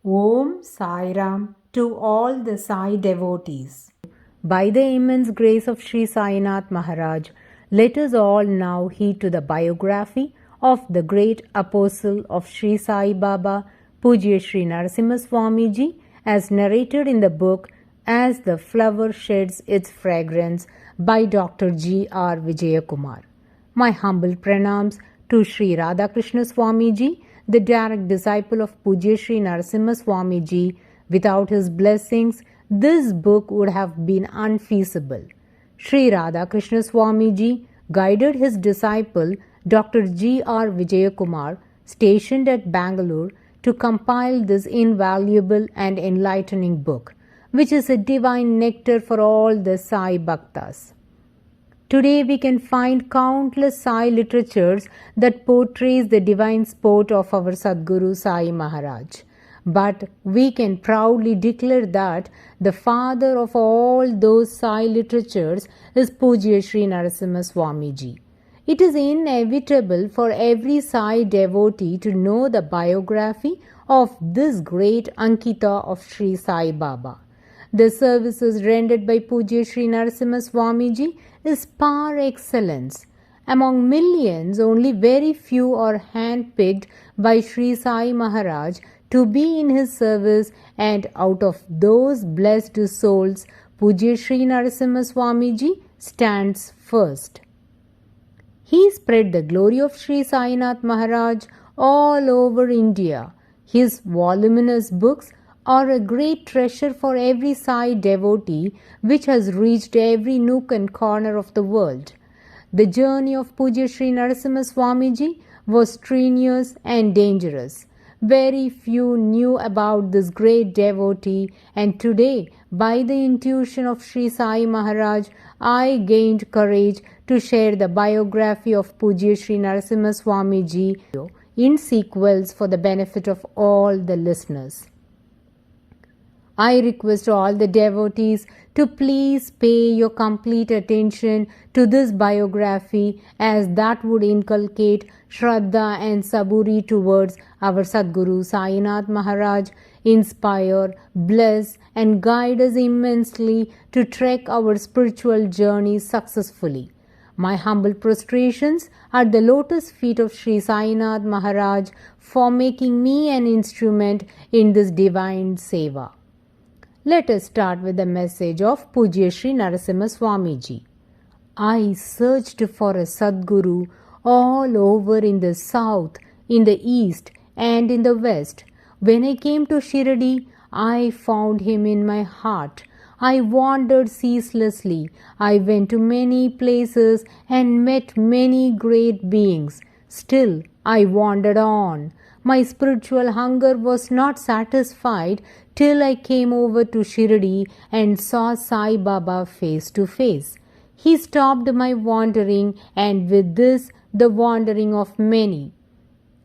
Om Sai Ram to all the Sai devotees. By the immense grace of Sri Sainath Maharaj, let us all now heed to the biography of the great apostle of Sri Sai Baba, Pujya Sri Narasimha Swamiji, as narrated in the book As the Flower Sheds Its Fragrance by Dr. G. R. Vijayakumar. My humble pranams to Sri Radhakrishna Swamiji, the direct disciple of Pujya Sri Narasimha Swamiji. Without his blessings, this book would have been unfeasible. Sri Radhakrishna Swamiji guided his disciple Dr. G. R. Vijayakumar, stationed at Bangalore, to compile this invaluable and enlightening book, which is a divine nectar for all the Sai Bhaktas. Today we can find countless Sai literatures that portrays the divine sport of our Sadguru Sai Maharaj. But we can proudly declare that the father of all those Sai literatures is Pujya Sri Narasimha Swamiji. It is inevitable for every Sai devotee to know the biography of this great Ankita of Sri Sai Baba. The services rendered by Pujya Sri Narasimha Swamiji is par excellence. Among millions, only very few are handpicked by Sri Sai Maharaj to be in his service, and out of those blessed souls, Pujya Sri Narasimha Swamiji stands first. He spread the glory of Sri Sainath Maharaj all over India. His voluminous books are a great treasure for every Sai devotee, which has reached every nook and corner of the world. The journey of Pujya Sri Narasimha Swamiji was strenuous and dangerous. Very few knew about this great devotee, and today, by the intuition of Sri Sai Maharaj, I gained courage to share the biography of Pujya Sri Narasimha Swamiji in sequels for the benefit of all the listeners. I request all the devotees to please pay your complete attention to this biography, as that would inculcate Shraddha and Saburi towards our Sadguru Sainath Maharaj, inspire, bless and guide us immensely to trek our spiritual journey successfully. My humble prostrations at the lotus feet of Sri Sainath Maharaj for making me an instrument in this divine seva. Let us start with the message of Pujya Sri Narasimha Swamiji. I searched for a Sadguru all over in the south, in the east and in the west. When I came to Shirdi, I found him in my heart. I wandered ceaselessly. I went to many places and met many great beings. Still, I wandered on. My spiritual hunger was not satisfied till I came over to Shirdi and saw Sai Baba face to face. He stopped my wandering, and with this the wandering of many.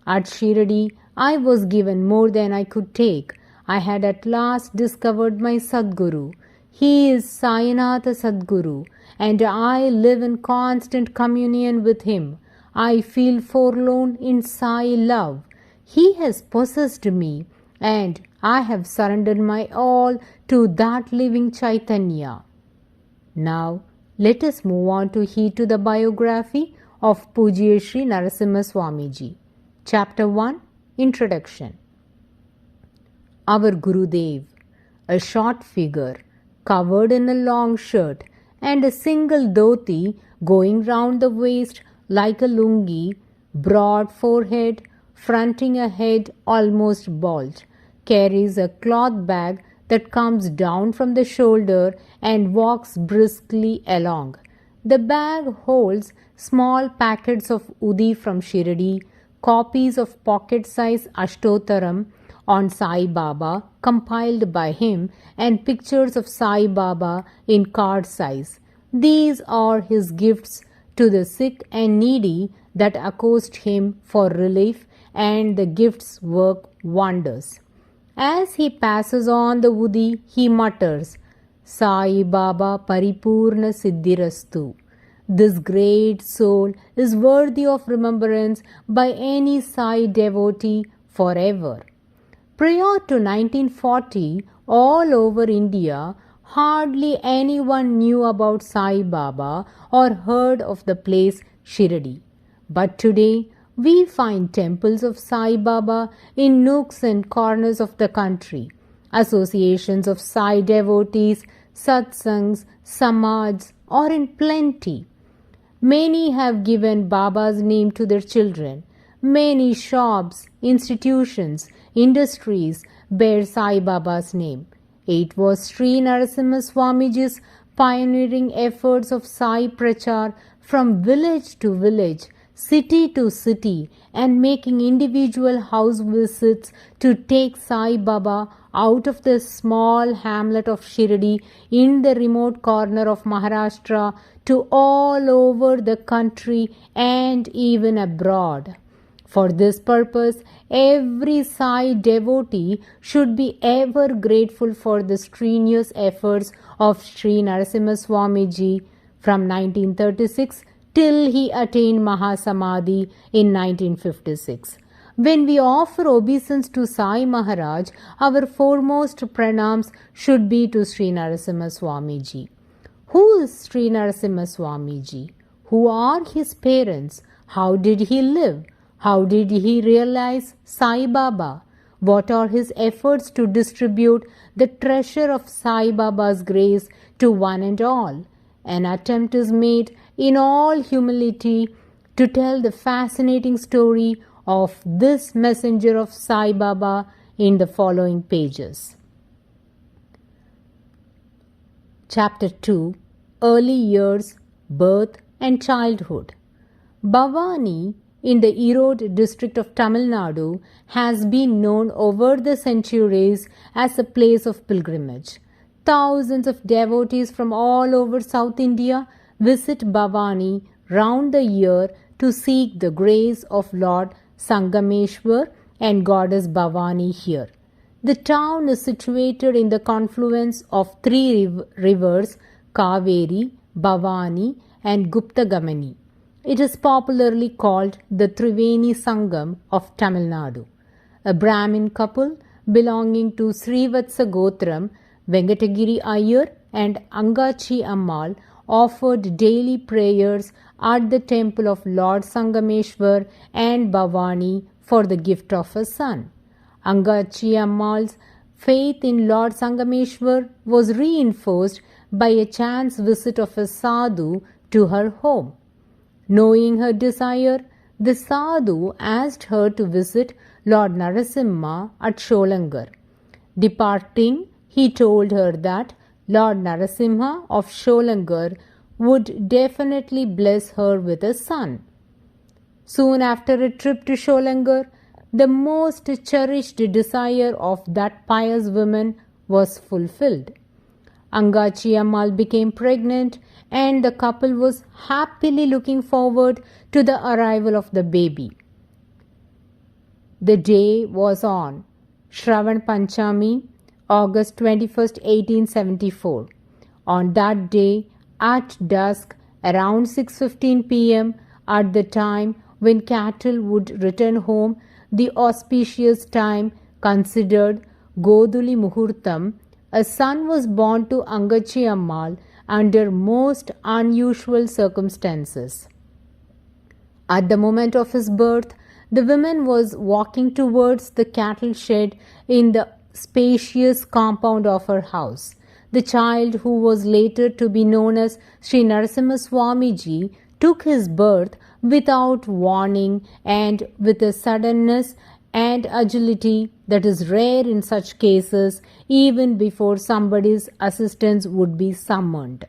At Shirdi, I was given more than I could take. I had at last discovered my Sadguru. He is Sainatha Sadguru, and I live in constant communion with him. I feel forlorn in Sai love. He has possessed me, and I have surrendered my all to that living Chaitanya. Now, let us move on to heed to the biography of Pujya Sri Narasimha Swamiji. Chapter 1, Introduction. Our Gurudev, a short figure, covered in a long shirt and a single dhoti going round the waist like a lungi, broad forehead, fronting a head almost bald, carries a cloth bag that comes down from the shoulder and walks briskly along. The bag holds small packets of Udi from Shirdi, copies of pocket-size Ashtotaram on Sai Baba compiled by him, and pictures of Sai Baba in card size. These are his gifts to the sick and needy that accost him for relief, and the gifts work wonders. As he passes on the Udi, he mutters, Sai Baba Paripurna Siddhirastu. This great soul is worthy of remembrance by any Sai devotee forever. Prior to 1940, all over India, hardly anyone knew about Sai Baba or heard of the place Shirdi. But today, we find temples of Sai Baba in nooks and corners of the country, associations of Sai devotees, satsangs, samads are in plenty. Many have given Baba's name to their children. Many shops, institutions, industries bear Sai Baba's name. It was Sri Narasimha Swamiji's pioneering efforts of Sai Prachar from village to village, city to city, and making individual house visits to take Sai Baba out of the small hamlet of Shirdi in the remote corner of Maharashtra to all over the country and even abroad. For this purpose, every Sai devotee should be ever grateful for the strenuous efforts of Sri Narasimha Swamiji from 1936 till he attained Mahasamadhi in 1956. When we offer obeisance to Sai Maharaj, our foremost pranams should be to Sri Narasimha Swamiji. Who is Sri Narasimha Swamiji? Who are his parents? How did he live? How did he realize Sai Baba? What are his efforts to distribute the treasure of Sai Baba's grace to one and all? An attempt is made in all humility to tell the fascinating story of this messenger of Sai Baba in the following pages. Chapter 2: Early Years, Birth and Childhood. Bhavani in the Erode district of Tamil Nadu has been known over the centuries as a place of pilgrimage. Thousands of devotees from all over South India visit Bhavani round the year to seek the grace of Lord Sangameshwar and Goddess Bhavani here. The town is situated in the confluence of three rivers, Kaveri, Bhavani and Guptagamani. It is popularly called the Triveni Sangam of Tamil Nadu. A Brahmin couple belonging to Srivatsa Gotram, Venkatagiri Iyer and Angachi Ammal offered daily prayers at the temple of Lord Sangameshwar and Bhavani for the gift of a son. Angachi Ammal's faith in Lord Sangameshwar was reinforced by a chance visit of a sadhu to her home. Knowing her desire, the sadhu asked her to visit Lord Narasimha at Sholangar. Departing, he told her that Lord Narasimha of Sholangar would definitely bless her with a son. Soon after a trip to Sholangar, the most cherished desire of that pious woman was fulfilled. Angachi Ammal became pregnant and the couple was happily looking forward to the arrival of the baby. The day was on Shravan Panchami, August 21st, 1874. On that day, at dusk, around 6:15 p.m., at the time when cattle would return home, the auspicious time considered Goduli Muhurtam, a son was born to Angachi Ammal under most unusual circumstances. At the moment of his birth, the woman was walking towards the cattle shed in the spacious compound of her house. The child, who was later to be known as Sri Narasimha Swamiji, took his birth without warning and with a suddenness and agility that is rare in such cases, even before somebody's assistance would be summoned.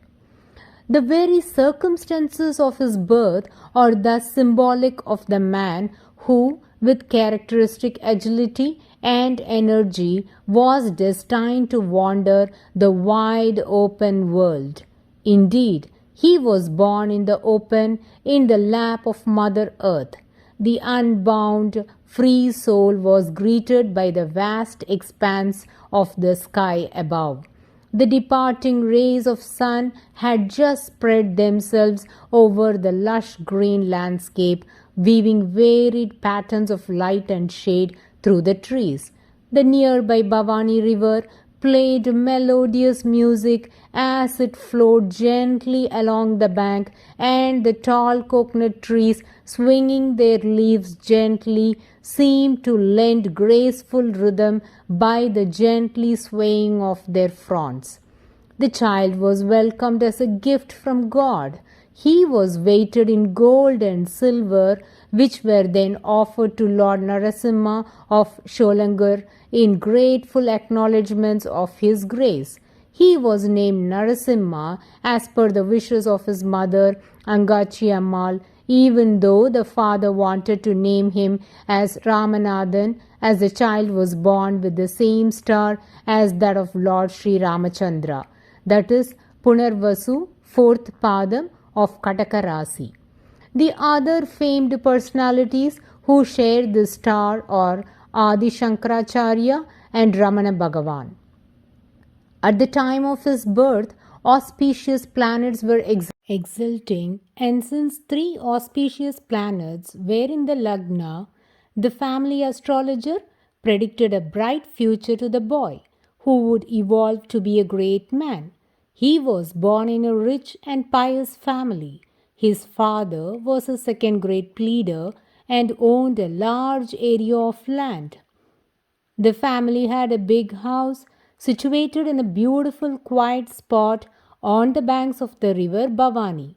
The very circumstances of his birth are thus symbolic of the man who, with characteristic agility and energy, was destined to wander the wide open world. Indeed, he was born in the open, in the lap of Mother Earth. The unbound, free soul was greeted by the vast expanse of the sky above. The departing rays of sun had just spread themselves over the lush green landscape, weaving varied patterns of light and shade through the trees. The nearby Bhavani River played melodious music as it flowed gently along the bank, and the tall coconut trees, swinging their leaves gently, seemed to lend graceful rhythm by the gently swaying of their fronds. The child was welcomed as a gift from God. He was weighted in gold and silver, which were then offered to Lord Narasimha of Sholangar in grateful acknowledgments of his grace. He was named Narasimha as per the wishes of his mother, Angachi Ammal, even though the father wanted to name him as Ramanathan, as the child was born with the same star as that of Lord Sri Ramachandra, that is Punarvasu, fourth Padam of Kataka Rasi. The other famed personalities who share this star are Adi Shankaracharya and Ramana Bhagavan. At the time of his birth, auspicious planets were exulting, and since three auspicious planets were in the Lagna, the family astrologer predicted a bright future to the boy, who would evolve to be a great man. He was born in a rich and pious family. His father was a second grade pleader and owned a large area of land. The family had a big house situated in a beautiful, quiet spot on the banks of the river Bhavani.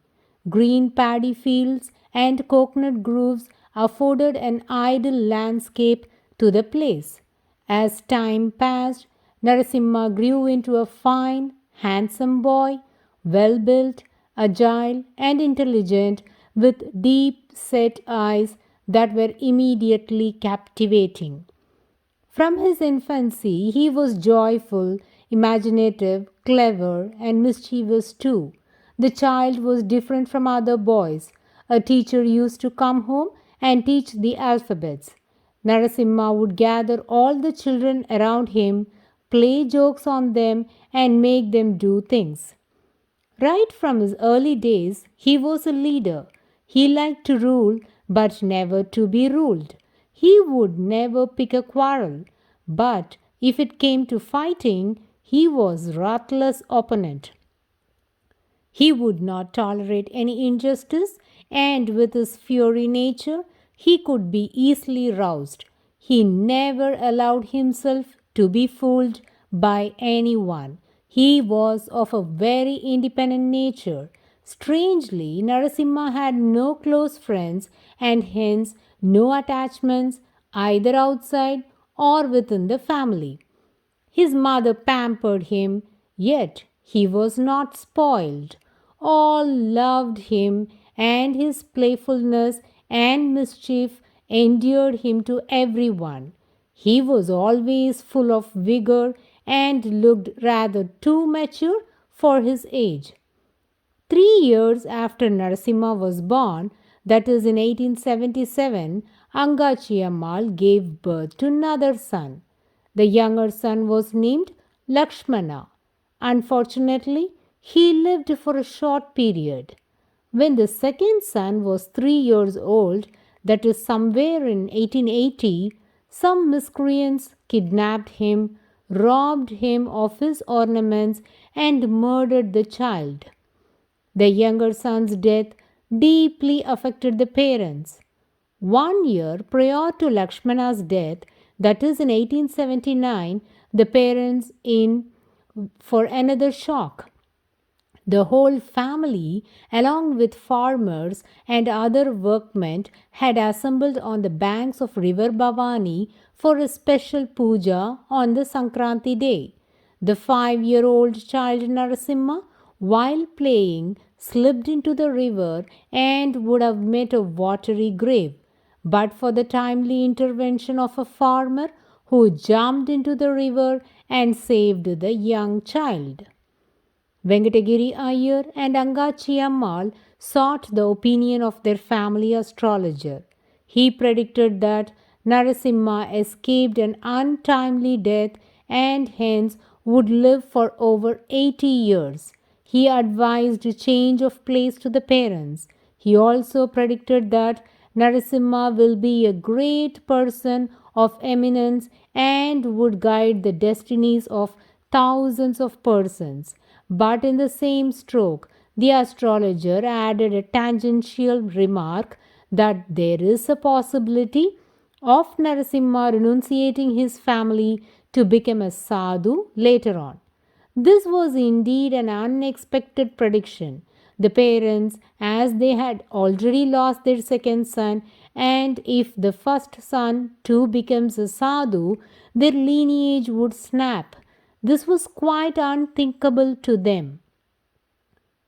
Green paddy fields and coconut groves afforded an ideal landscape to the place. As time passed, Narasimha grew into a fine, handsome boy, well built, agile, and intelligent, with deep set eyes that were immediately captivating. From his infancy, he was joyful, imaginative, clever, and mischievous too. The child was different from other boys. A teacher used to come home and teach the alphabets. Narasimha would gather all the children around him, play jokes on them, and make them do things. Right from his early days, he was a leader. He liked to rule, but never to be ruled. He would never pick a quarrel, but if it came to fighting, he was ruthless opponent. He would not tolerate any injustice, and with his fiery nature, he could be easily roused. He never allowed himself to be fooled by anyone. He was of a very independent nature. Strangely, Narasimha had no close friends and hence no attachments either outside or within the family. His mother pampered him, yet he was not spoiled. All loved him, and his playfulness and mischief endeared him to everyone. He was always full of vigor and looked rather too mature for his age. 3 years after Narasimha was born, that is in 1877, Angachi Ammal gave birth to another son. The younger son was named Lakshmana. Unfortunately, he lived for a short period. When the second son was 3 years old, that is somewhere in 1880, some miscreants kidnapped him, robbed him of his ornaments, and murdered the child. The younger son's death deeply affected the parents. 1 year prior to Lakshmana's death, that is in 1879, the parents in for another shock. The whole family, along with farmers and other workmen, had assembled on the banks of river Bhavani for a special puja on the Sankranti day. The 5-year-old child Narasimha, while playing, slipped into the river and would have met a watery grave, but for the timely intervention of a farmer who jumped into the river and saved the young child. Venkatagiri Iyer and Angachi Ammal sought the opinion of their family astrologer. He predicted that Narasimha escaped an untimely death and hence would live for over 80 years. He advised change of place to the parents. He also predicted that Narasimha will be a great person of eminence and would guide the destinies of thousands of persons. But in the same stroke, the astrologer added a tangential remark that there is a possibility of Narasimha renunciating his family to become a sadhu later on. This was indeed an unexpected prediction. The parents, as they had already lost their second son, and if the first son too becomes a sadhu, their lineage would snap. This was quite unthinkable to them.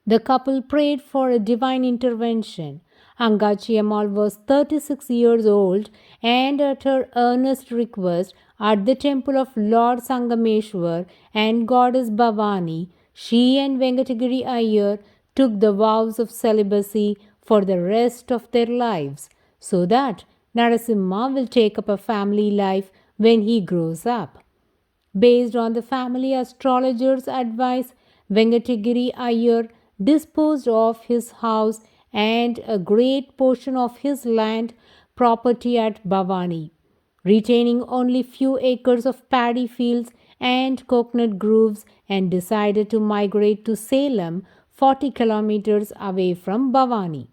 The couple prayed for a divine intervention. Angachi Ammal was 36 years old, and at her earnest request at the temple of Lord Sangameshwar and goddess Bhavani, she and Venkatagiri Iyer took the vows of celibacy for the rest of their lives, so that Narasimha will take up a family life when he grows up. Based on the family astrologer's advice, Venkatagiri Iyer disposed of his house and a great portion of his land property at Bhavani, retaining only few acres of paddy fields and coconut groves, and decided to migrate to Salem, 40 kilometers away from Bhavani.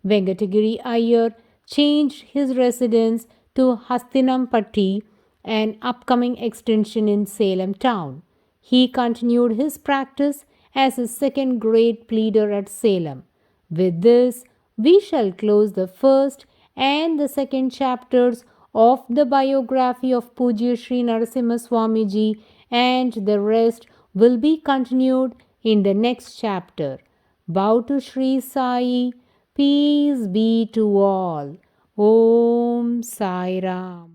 Venkatagiri Iyer changed his residence to Hastinampatti, an upcoming extension in Salem town. He continued his practice as a second grade pleader at Salem. With this, we shall close the first and the second chapters of the biography of Pujya Sri Narasimha Swamiji, and the rest will be continued in the next chapter. Bow to Sri Sai. Peace be to all. Om Sai Ram.